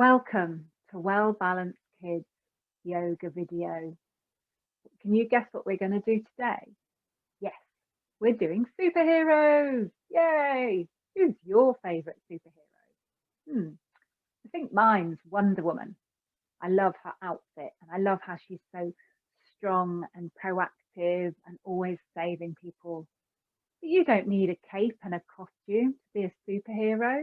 Welcome to Well Balanced Kids yoga video. Can you guess what we're going to do today? Yes, we're doing superheroes. Yay! Who's your favourite superhero? I think mine's Wonder Woman. I love her outfit and I love how she's so strong and proactive and always saving people. But you don't need a cape and a costume to be a superhero.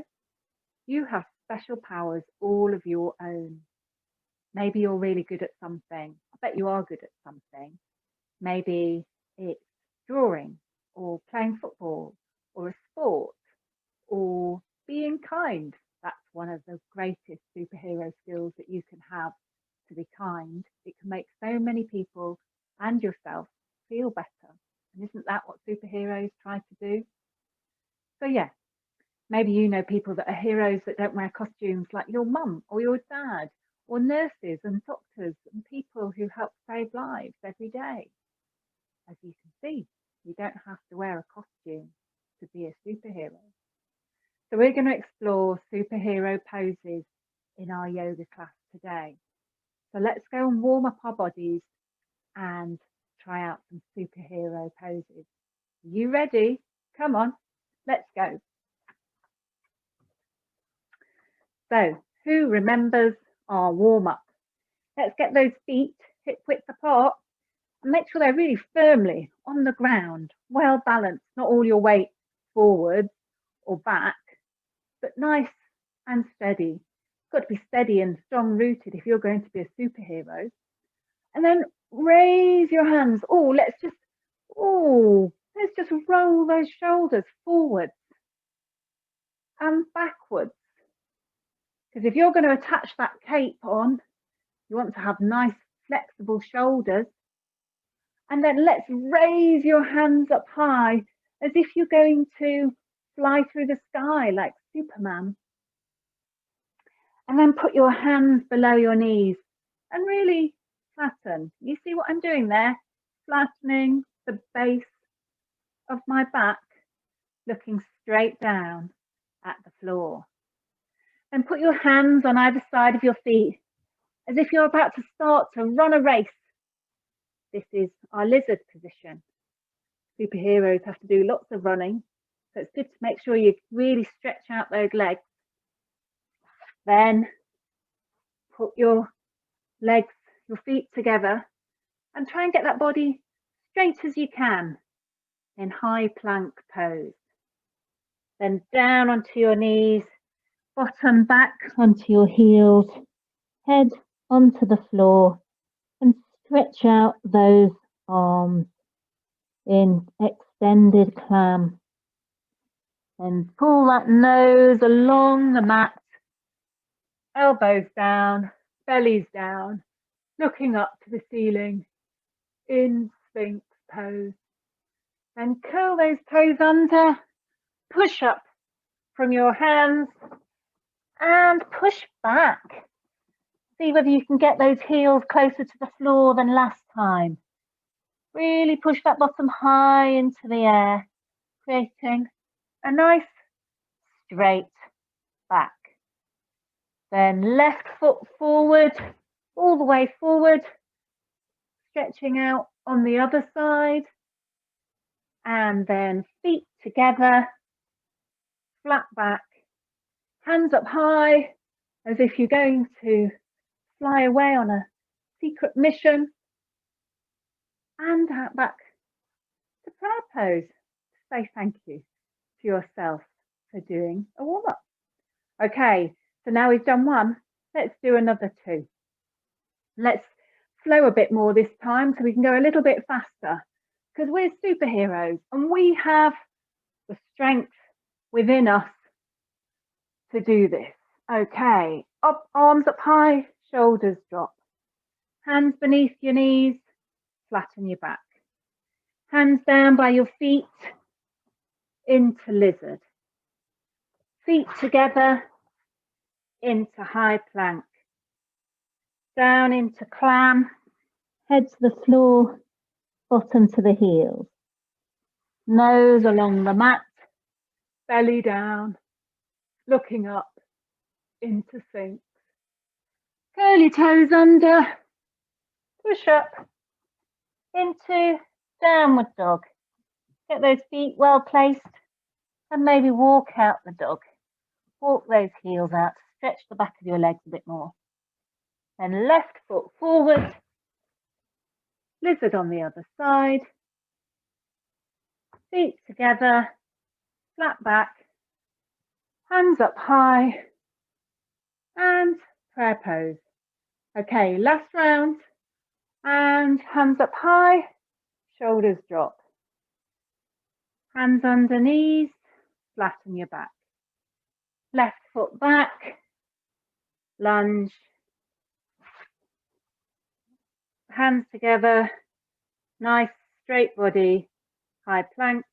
You have special powers all of your own. Maybe you're really good at something. I bet you are good at something. Maybe it's drawing or playing football or a sport or being kind. That's one of the greatest superhero skills that you can have, to be kind. It can make so many people and yourself feel better. And isn't that what superheroes try to do? So yeah, maybe you know people that are heroes that don't wear costumes, like your mum or your dad, or nurses and doctors and people who help save lives every day. As you can see, you don't have to wear a costume to be a superhero. So we're going to explore superhero poses in our yoga class today. So let's go and warm up our bodies and try out some superhero poses. Are you ready? Come on, let's go. So who remembers our warm-up? Let's get those feet hip width apart and make sure they're really firmly on the ground, well balanced, not all your weight forwards or back, but nice and steady. You've got to be steady and strong rooted if you're going to be a superhero. And then raise your hands. Let's just roll those shoulders forwards and backwards. Because if you're going to attach that cape on, you want to have nice flexible shoulders. And then let's raise your hands up high as if you're going to fly through the sky like Superman. And then put your hands below your knees and really flatten. You see what I'm doing there? Flattening the base of my back, looking straight down at the floor. And put your hands on either side of your feet as if you're about to start to run a race. This is our lizard position. Superheroes have to do lots of running, so it's good to make sure you really stretch out those legs. Then put your legs, your feet together and try and get that body straight as you can in high plank pose. Then down onto your knees, bottom back onto your heels, head onto the floor, and stretch out those arms in extended clam. And pull that nose along the mat, elbows down, bellies down, looking up to the ceiling in Sphinx pose. And curl those toes under, push up from your hands and push back. See whether you can get those heels closer to the floor than last time. Really push that bottom high into the air, creating a nice straight back. Then left foot forward, all the way forward, stretching out on the other side. And then feet together, flat back, hands up high, as if you're going to fly away on a secret mission. And out back to prayer pose. Say thank you to yourself for doing a warm-up. Okay, so now we've done one. Let's do another two. Let's flow a bit more this time so we can go a little bit faster, because we're superheroes and we have the strength within us to do this. Okay, up, arms up high, shoulders drop. Hands beneath your knees, flatten your back. Hands down by your feet into lizard. Feet together into high plank. Down into clam, head to the floor, bottom to the heels. Nose along the mat, belly down, looking up into Sphinx. Curl your toes under, push up into downward dog. Get those feet well placed and maybe walk out the dog. Walk those heels out, stretch the back of your legs a bit more. Then left foot forward, lizard on the other side, feet together, flat back, hands up high, and prayer pose. Okay, last round, and hands up high, shoulders drop. Hands under knees, flatten your back. Left foot back, lunge. Hands together, nice straight body, high plank.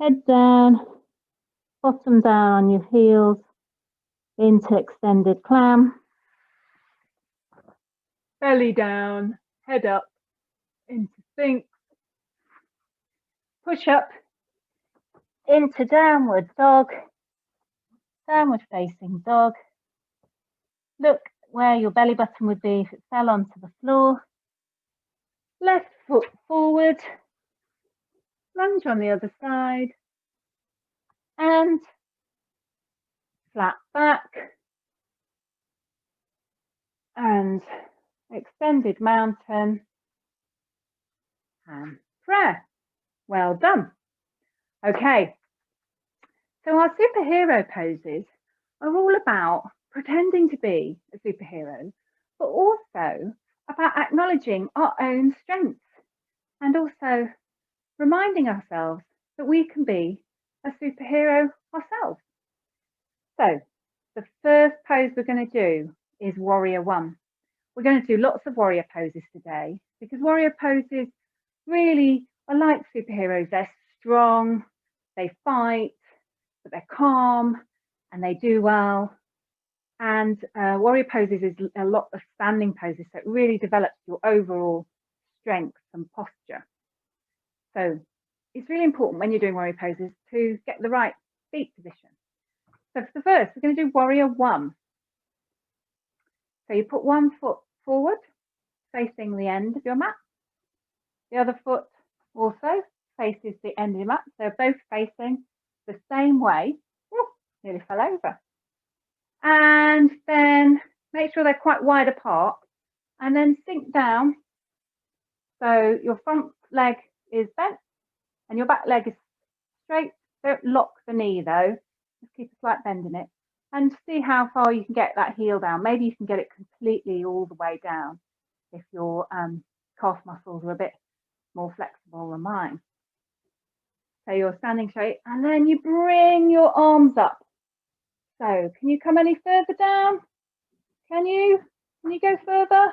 Head down, bottom down on your heels, into extended clam. Belly down, head up, into Sphinx. Push up into downward dog, downward facing dog. Look where your belly button would be if it fell onto the floor. Left foot forward, lunge on the other side, and flat back, and extended mountain, and prayer. Well done. Okay, so our superhero poses are all about pretending to be a superhero, but also about acknowledging our own strengths and also reminding ourselves that we can be a superhero ourselves. So the first pose we're going to do is Warrior One. We're going to do lots of warrior poses today because warrior poses really are like superheroes. They're strong, they fight, but they're calm and they do well. And warrior poses is a lot of standing poses, so it really develops your overall strength and posture. So it's really important when you're doing warrior poses to get the right feet position. So for the first, we're going to do Warrior One. So you put one foot forward, facing the end of your mat. The other foot also faces the end of your mat. They're both facing the same way. Ooh, nearly fell over. And then make sure they're quite wide apart and then sink down. So your front leg is bent and your back leg is straight. Don't lock the knee though, just keep a slight bend in it and see how far you can get that heel down. Maybe you can get it completely all the way down if your calf muscles are a bit more flexible than mine. So you're standing straight and then you bring your arms up. So can you come any further down? Can you go further?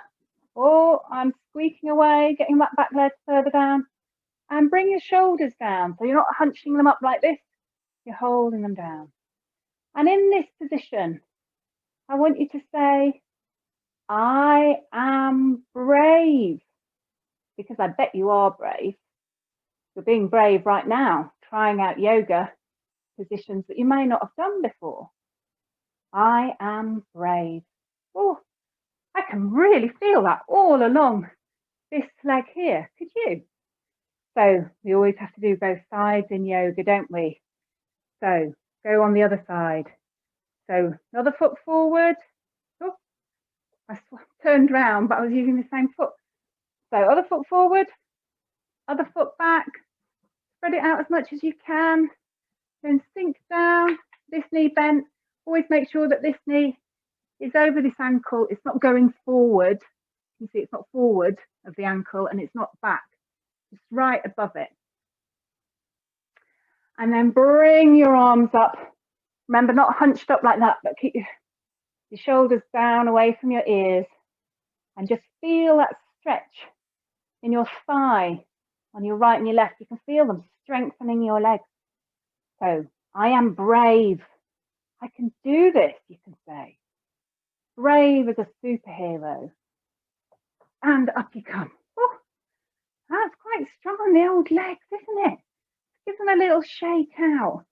Or I'm squeaking away, getting that back leg further down. And bring your shoulders down. So you're not hunching them up like this. You're holding them down. And in this position, I want you to say, I am brave. Because I bet you are brave. You're being brave right now, trying out yoga positions that you may not have done before. I am brave. Oh, I can really feel that all along this leg here. Could you? So we always have to do both sides in yoga, don't we? So go on the other side. So the other foot forward. Oh, I turned round, but I was using the same foot. So other foot forward, other foot back. Spread it out as much as you can. Then sink down, this knee bent. Always make sure that this knee is over this ankle. It's not going forward. You can see it's not forward of the ankle and it's not back. It's right above it. And then bring your arms up. Remember, not hunched up like that, but keep your shoulders down away from your ears. And just feel that stretch in your thigh on your right and your left. You can feel them strengthening your legs. So, I am brave. I can do this, you can say. Brave as a superhero. And up you come. Oh, that's quite strong on the old legs, isn't it? Give them a little shake out.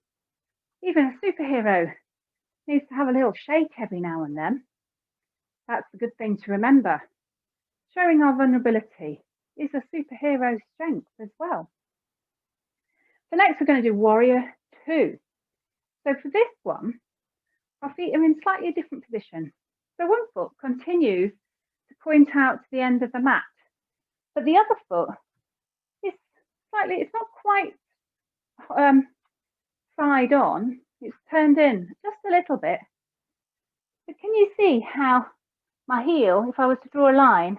Even a superhero needs to have a little shake every now and then. That's a good thing to remember. Showing our vulnerability is a superhero strength as well. So next we're going to do warrior 2. So for this one, our feet are in slightly different position. So one foot continues to point out to the end of the mat, but the other foot is slightly, it's not quite side on, it's turned in just a little bit. So can you see how my heel, if I was to draw a line,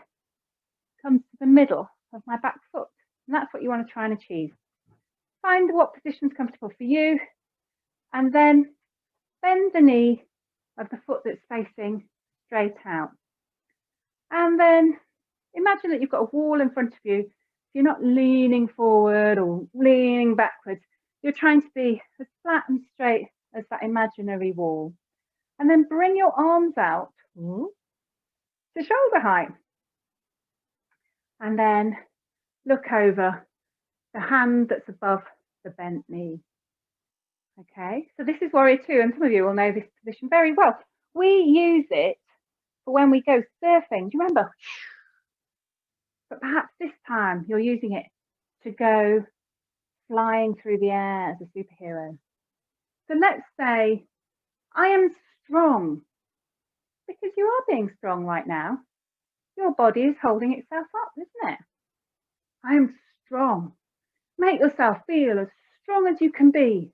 comes to the middle of my back foot? And that's what you want to try and achieve. Find what position is comfortable for you, and then bend the knee of the foot that's facing straight out. And then imagine that you've got a wall in front of you. So you're not leaning forward or leaning backwards. You're trying to be as flat and straight as that imaginary wall. And then bring your arms out to shoulder height. And then look over the hand that's above the bent knee. Okay, so this is warrior 2, and some of you will know this position very well. We use it for when we go surfing. Do you remember? But perhaps this time you're using it to go flying through the air as a superhero. So let's say, I am strong, because you are being strong right now. Your body is holding itself up, isn't it? I am strong. Make yourself feel as strong as you can be,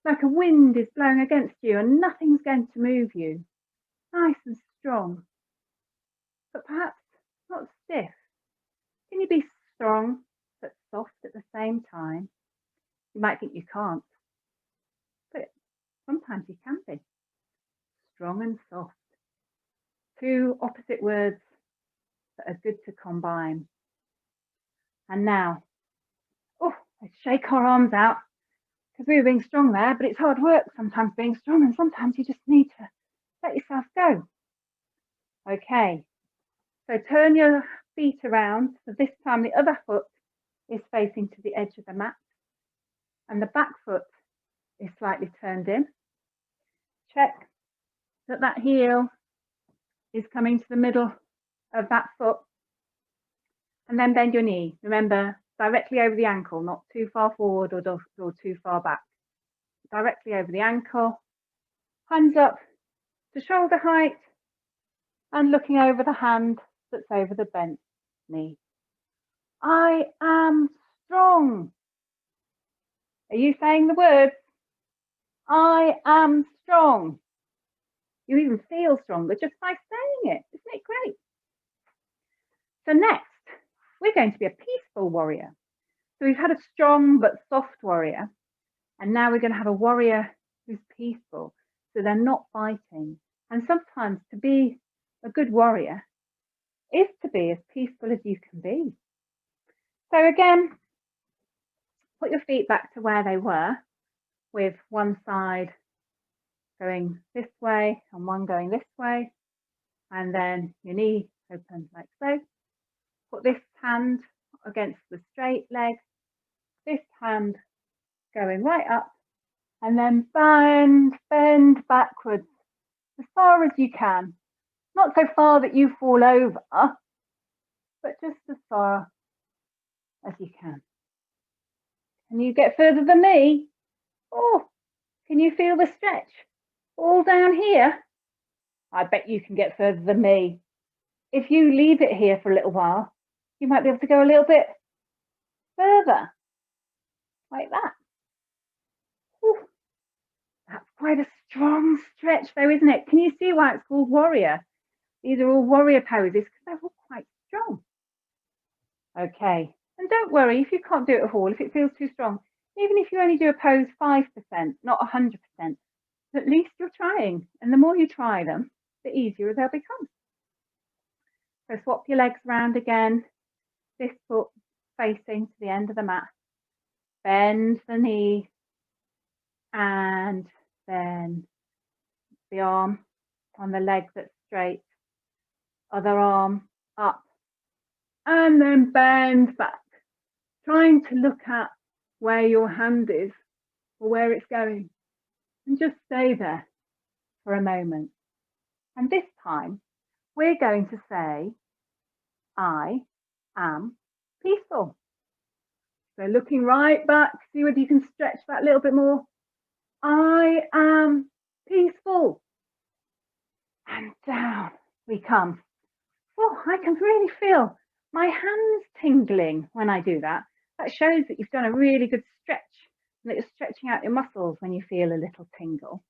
like a wind is blowing against you and nothing's going to move you. Nice and strong, but perhaps not stiff. Can you be strong but soft at the same time? You might think you can't, but sometimes you can be. Strong and soft. 2 opposite words that are good to combine. And now, let's shake our arms out, because we were being strong there, but it's hard work sometimes being strong, and sometimes you just need to let yourself go. Okay, so turn your feet around. So this time the other foot is facing to the edge of the mat, and the back foot is slightly turned in. Check that that heel is coming to the middle of that foot, and then bend your knee. Remember, directly over the ankle, not too far forward or too far back. Directly over the ankle, hands up to shoulder height, and looking over the hand that's over the bent knee. I am strong. Are you saying the words? I am strong. You even feel stronger just by saying it. Isn't it great? So next, we're going to be a peaceful warrior. So we've had a strong but soft warrior, and now we're going to have a warrior who's peaceful. So they're not fighting. And sometimes to be a good warrior is to be as peaceful as you can be. So again, put your feet back to where they were, with one side going this way and one going this way, and then your knee open like so. Put this hand against the straight leg, this hand going right up, and then bend backwards as far as you can. Not so far that you fall over, but just as far as you can. Can you get further than me? Can you feel the stretch all down here? I bet you can get further than me. If you leave it here for a little while, you might be able to go a little bit further, like that. That's quite a strong stretch though, isn't it? Can you see why it's called warrior? These are all warrior poses because they're all quite strong. Okay, and don't worry if you can't do it at all, if it feels too strong. Even if you only do a pose 5%, not 100%, at least you're trying. And the more you try them, the easier they'll become. So swap your legs around again. This foot facing to the end of the mat. Bend the knee. And then the arm on the leg that's straight. Other arm up. And then bend back. Trying to look at where your hand is or where it's going. And just stay there for a moment. And this time, we're going to say, I am peaceful. So looking right back, see whether you can stretch that a little bit more. I am peaceful. And down we come. Oh, I can really feel my hands tingling when I do that. That shows that you've done a really good stretch and that you're stretching out your muscles when you feel a little tingle.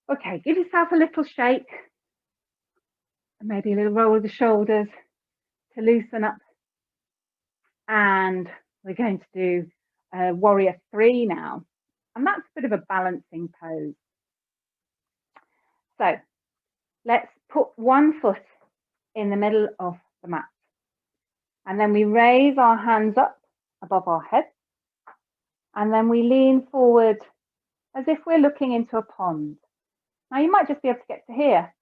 Okay, give yourself a little shake and maybe a little roll of the shoulders to loosen up. And we're going to do warrior 3 now. And that's a bit of a balancing pose. So let's put one foot in the middle of the mat. And then we raise our hands up above our head. And then we lean forward as if we're looking into a pond. Now you might just be able to get to here,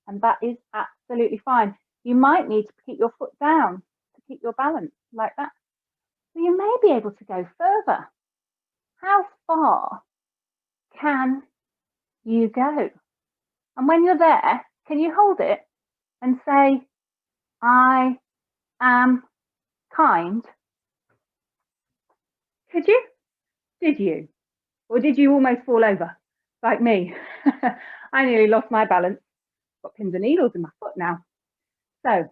and that is absolutely fine. You might need to keep your foot down to keep your balance like that. So you may be able to go further. How far can you go? And when you're there, can you hold it and say, I am kind? Could you? Did you? Or did you almost fall over like me? I nearly lost my balance. Got pins and needles in my foot now. So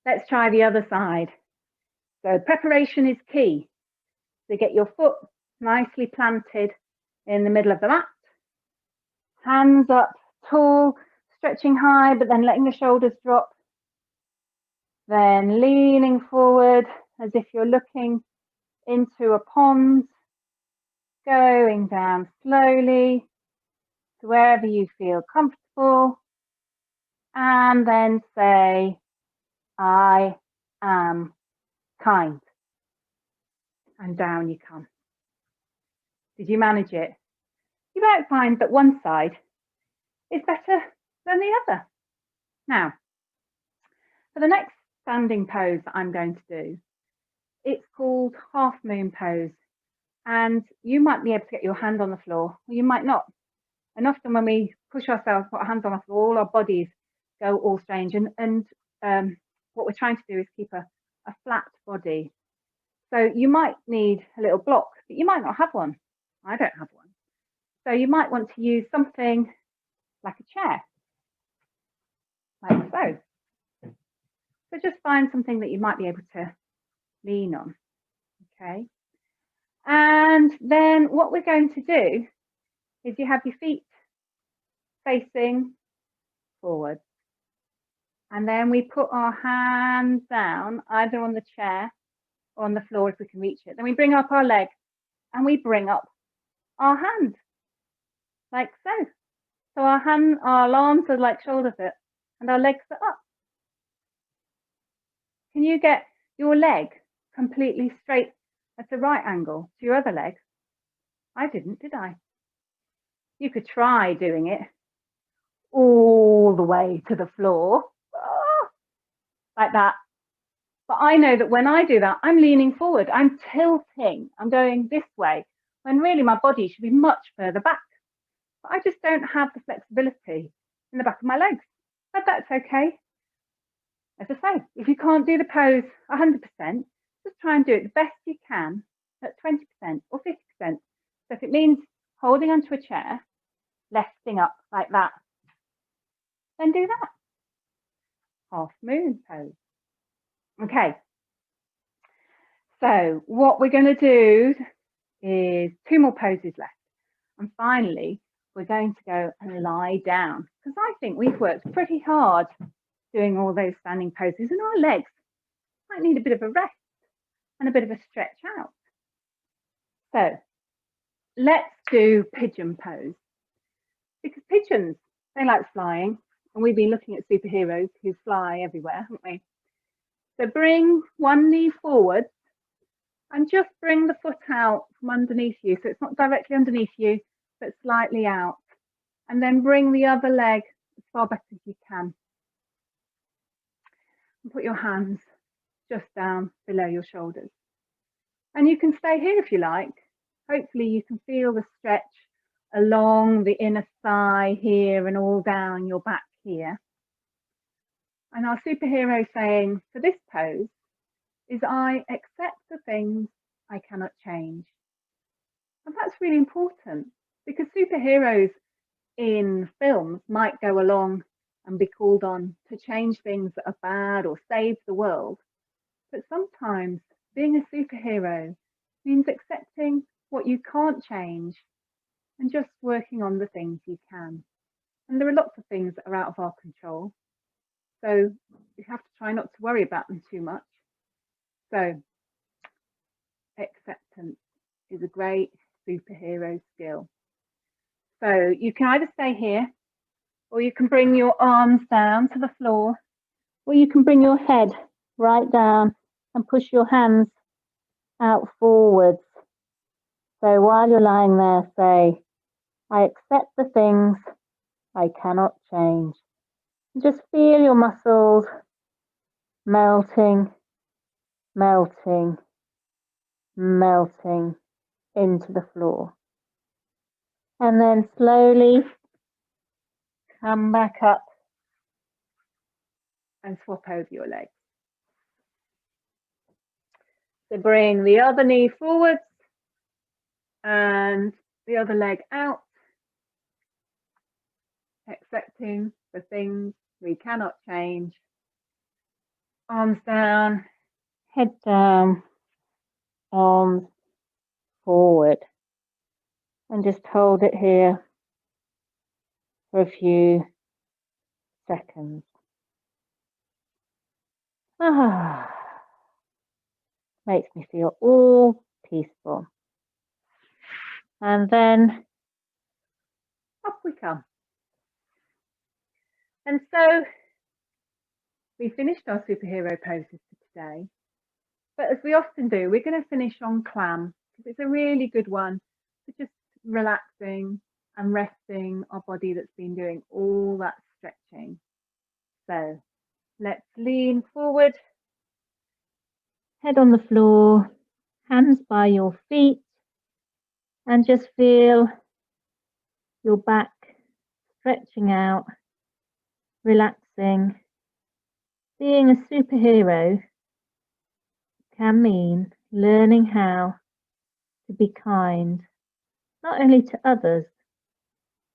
let's try the other side. So preparation is key. So get your foot nicely planted in the middle of the mat. Hands up tall, stretching high, but then letting the shoulders drop. Then leaning forward as if you're looking into a pond. Going down slowly to wherever you feel comfortable. And then say, I am kind. And down you come. Did you manage it? You might find that one side is better than the other. Now, for the next standing pose that I'm going to do, it's called half moon pose. And you might be able to get your hand on the floor, or you might not. And often when we push ourselves, put our hands on the floor, all our bodies go all strange. And what we're trying to do is keep a flat body. So you might need a little block, but you might not have one. I don't have one. So you might want to use something like a chair, like so. So just find something that you might be able to lean on, okay? And then what we're going to do is you have your feet facing forward. And then we put our hands down, either on the chair or on the floor if we can reach it. Then we bring up our leg and we bring up our hand, like so. So our arms are like shoulder width and our legs are up. Can you get your leg completely straight at a right angle to your other leg? I didn't, did I? You could try doing it all the way to the floor, like that. But I know that when I do that, I'm leaning forward, I'm tilting, I'm going this way, when really my body should be much further back. But I just don't have the flexibility in the back of my legs. But that's okay. As I say, if you can't do the pose 100%, just try and do it the best you can at 20% or 50%. So if it means holding onto a chair, lifting up like that, then do that. Half moon pose. Okay. So what we're going to do is 2 more poses left. And finally, we're going to go and lie down, because I think we've worked pretty hard doing all those standing poses, and our legs might need a bit of a rest and a bit of a stretch out. So let's do pigeon pose, because pigeons, they like flying, and we've been looking at superheroes who fly everywhere, haven't we? So bring one knee forward and just bring the foot out from underneath you. So it's not directly underneath you, but slightly out. And then bring the other leg as far back as you can. And put your hands just down below your shoulders. And you can stay here if you like. Hopefully you can feel the stretch along the inner thigh here and all down your back here. And our superhero saying for this pose is I accept the things I cannot change. And that's really important because superheroes in films might go along and be called on to change things that are bad or save the world. But sometimes being a superhero means accepting what you can't change and just working on the things you can. And there are lots of things that are out of our control. So you have to try not to worry about them too much. So acceptance is a great superhero skill. So you can either stay here, or you can bring your arms down to the floor, or you can bring your head right down and push your hands out forwards. So while you're lying there, say, I accept the things I cannot change. Just feel your muscles melting, melting, melting into the floor. And then slowly come back up and swap over your legs. So bring the other knee forwards and the other leg out, accepting the things we cannot change. Arms down, head down, arms forward. And just hold it here for a few seconds. Makes me feel all peaceful. And then up we come. And so we finished our superhero poses for today. But as we often do, we're going to finish on clam because it's a really good one for just relaxing and resting our body that's been doing all that stretching. So let's lean forward, head on the floor, hands by your feet, and just feel your back stretching out, relaxing. Being a superhero can mean learning how to be kind, not only to others,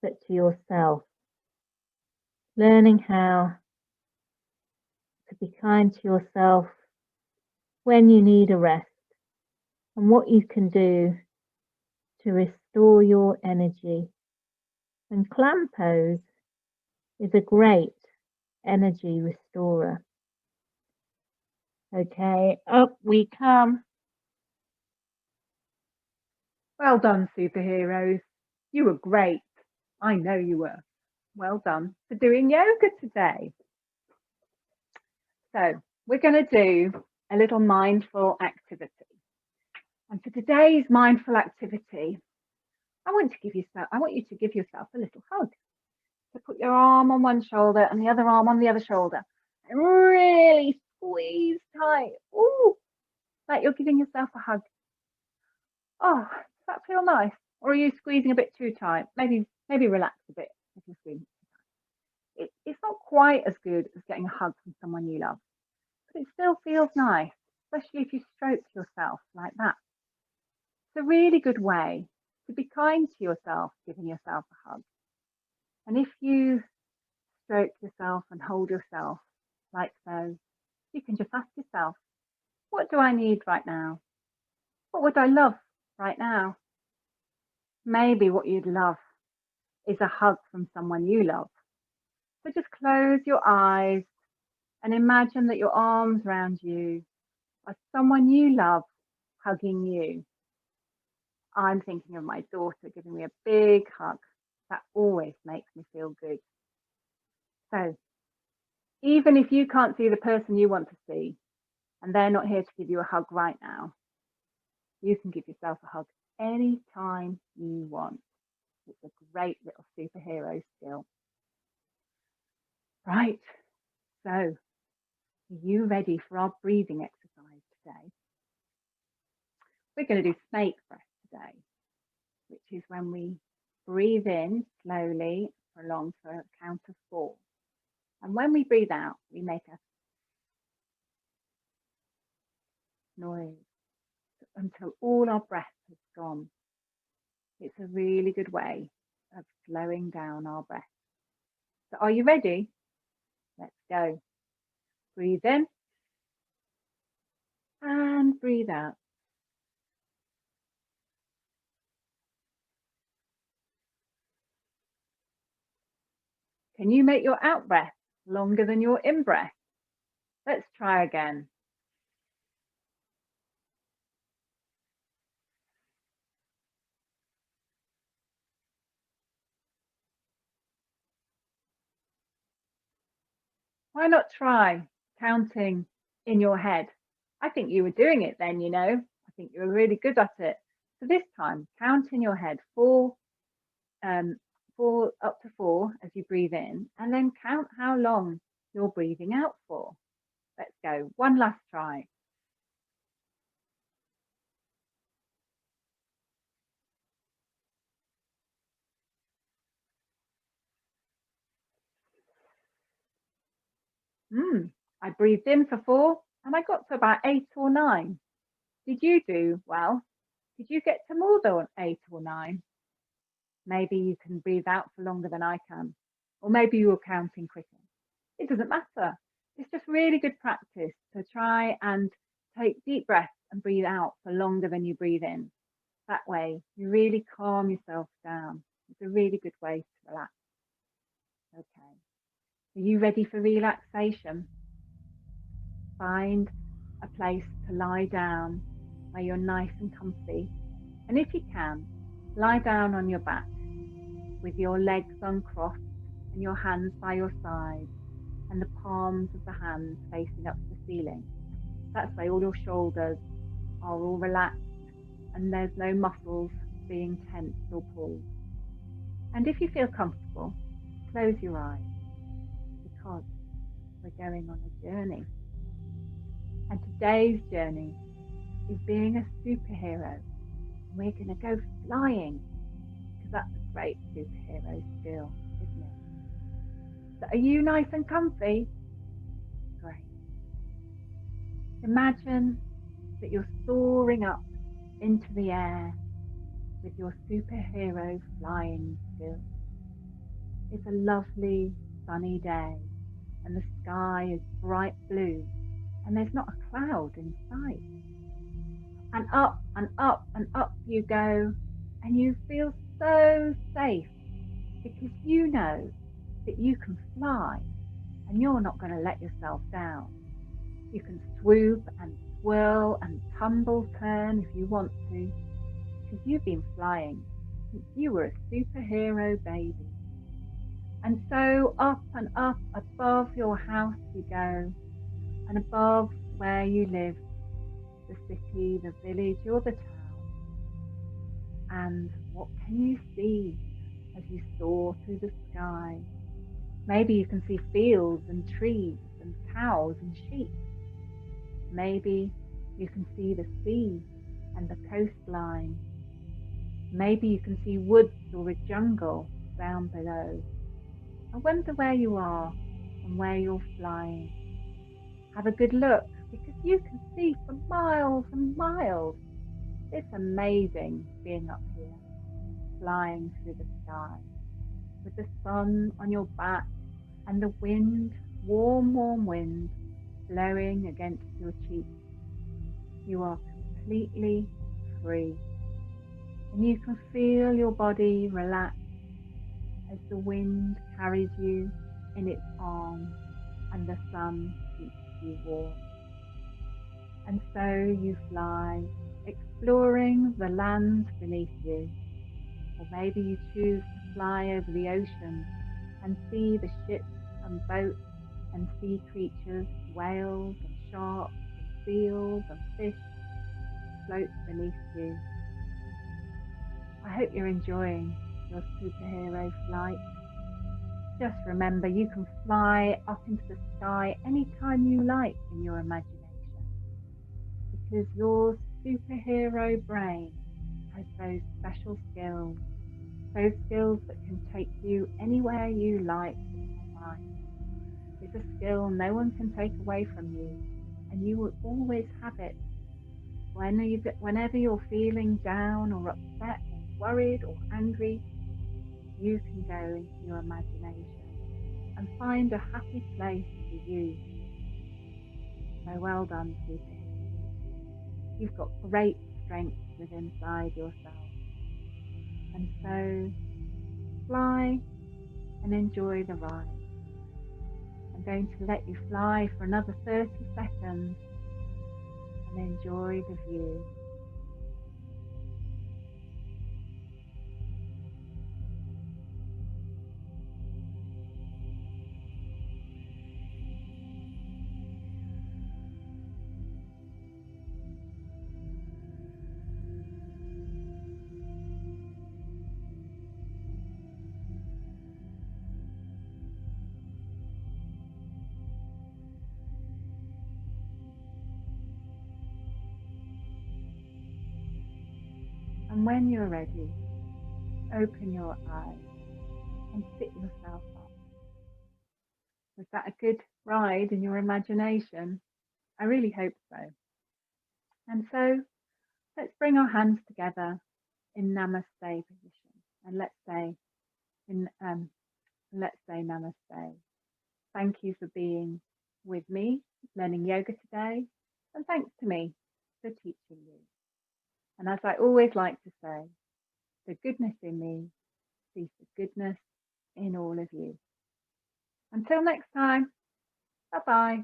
but to yourself. Learning how to be kind to yourself when you need a rest and what you can do to restore your energy. And clam pose is a great energy restorer. Okay, up we come. Well done, superheroes. You were great. I know you were. Well done for doing yoga today. So we're going to do a little mindful activity. And for today's mindful activity, I want you to give yourself a little hug. So put your arm on one shoulder and the other arm on the other shoulder and really squeeze tight. Ooh, like you're giving yourself a hug. Oh, does that feel nice? Or are you squeezing a bit too tight? Maybe relax a bit if you're squeezing too tight. It's not quite as good as getting a hug from someone you love, but it still feels nice, especially if you stroke yourself like that. It's a really good way to be kind to yourself, giving yourself a hug. And if you stroke yourself and hold yourself like so, you can just ask yourself, what do I need right now? What would I love right now? Maybe what you'd love is a hug from someone you love. So just close your eyes and imagine that your arms around you are someone you love hugging you. I'm thinking of my daughter giving me a big hug. That always makes me feel good. So even if you can't see the person you want to see and they're not here to give you a hug right now, you can give yourself a hug anytime you want. It's a great little superhero skill. Right, so are you ready for our breathing exercise today? We're going to do snake breath today, which is when we breathe in slowly, prolong for a count of 4. And when we breathe out, we make a noise until all our breath has gone. It's a really good way of slowing down our breath. So are you ready? Let's go. Breathe in and breathe out. Can you make your out breath longer than your in breath? Let's try again. Why not try counting in your head? I think you were doing it then, I think you were really good at it. So this time, count in your head up to 4 as you breathe in, and then count how long you're breathing out for. Let's go. One last try. I breathed in for 4 and I got to about 8 or 9. Did you do well? Did you get to more than 8 or 9? Maybe you can breathe out for longer than I can, or maybe you were counting quicker. It doesn't matter. It's just really good practice to try and take deep breaths and breathe out for longer than you breathe in. That way, you really calm yourself down. It's a really good way to relax. Okay. Are you ready for relaxation? Find a place to lie down where you're nice and comfy. And if you can, lie down on your back with your legs uncrossed and your hands by your side and the palms of the hands facing up to the ceiling. That's why all your shoulders are all relaxed and there's no muscles being tensed or pulled. And if you feel comfortable, close your eyes because we're going on a journey. And today's journey is being a superhero. We're going to go flying because that's a great superhero skill, isn't it? So are you nice and comfy? Great. Imagine that you're soaring up into the air with your superhero flying skills. It's a lovely sunny day and the sky is bright blue and there's not a cloud in sight. And up and up and up you go and you feel so safe because you know that you can fly and you're not going to let yourself down. You can swoop and swirl and tumble turn if you want to because you've been flying since you were a superhero baby. And so up and up above your house you go and above where you live, the city, the village or the town. And what can you see as you soar through the sky? Maybe you can see fields and trees and cows and sheep. Maybe you can see the sea and the coastline. Maybe you can see woods or a jungle down below. I wonder where you are and where you're flying. Have a good look because you can see for miles and miles. It's amazing being up here, flying through the sky with the sun on your back and the wind, warm wind, blowing against your cheeks. You are completely free and you can feel your body relax as the wind carries you in its arms and the sun keeps you warm. And so you fly, exploring the land beneath you. Or maybe you choose to fly over the ocean and see the ships and boats and sea creatures, whales and sharks and seals and fish float beneath you. I hope you're enjoying your superhero flight. Just remember you can fly up into the sky anytime you like in your imagination because your superhero brain has those special skills those skills that can take you anywhere you like in your life. It's a skill no one can take away from you, and you will always have it. Whenever you're feeling down or upset or worried or angry, you can go into your imagination and find a happy place for you. So well done, superhero. You've got great strength within inside yourself. And so fly and enjoy the ride. I'm going to let you fly for another 30 seconds and enjoy the view. And when you're ready, open your eyes and sit yourself up. Was that a good ride in your imagination? I really hope so. And so let's bring our hands together in Namaste position, and let's say Namaste. Thank you for being with me, learning yoga today, and thanks to me for teaching you. And as I always like to say, the goodness in me sees the goodness in all of you. Until next time, bye-bye.